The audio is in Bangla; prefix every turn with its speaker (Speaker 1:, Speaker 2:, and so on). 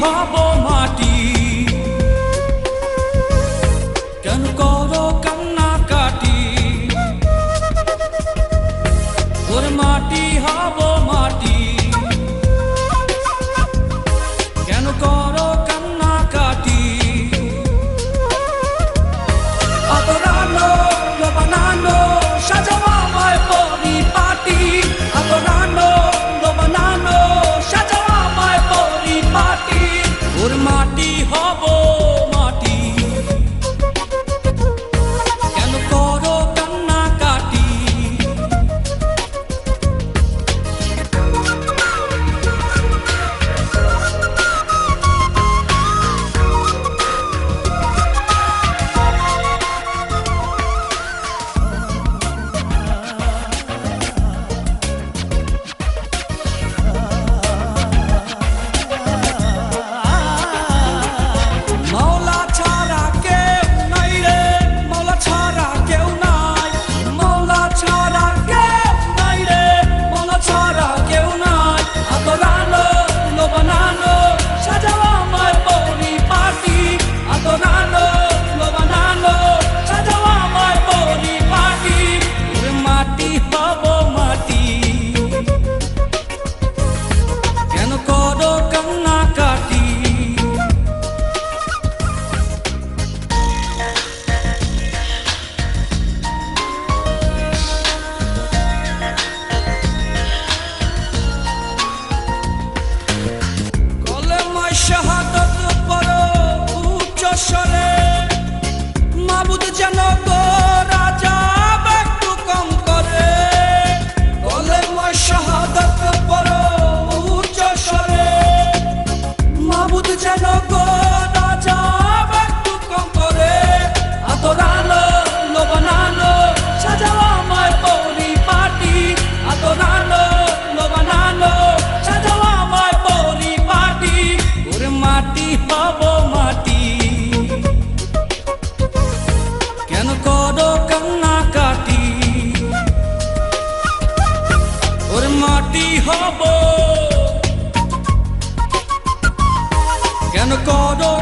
Speaker 1: হব মাটি। কেন করো কান্নাকাটি? ওরে মাটি হব মাটি। কেন করো কান্নাকাটি? আদরানো বানানো সাজাও আমায় পরিপাটি। আদরানো বানানো সাজাও আমায় পরিপাটি। ওর মাটি হব মাটি। কেন করো কান্নাকাটি? শাহাদাত পড়ো উচ্চ স্বরে, মাবুদ যেন গো রাজা একটু কম করে। কলেমা শাহাদাত পড়ো উচ্চ স্বরে, মাবুদ যেন গো রাজা একটু কম করে। আদরানো বানানো সাজাও আমায় পরিপাটি। আদরানো বানানো সাজাও আমায় পরিপাটি। ওরে মাটি হব মাটি। কেন করো কান্নাকাটি? ওরে মাটি হব। কেন করো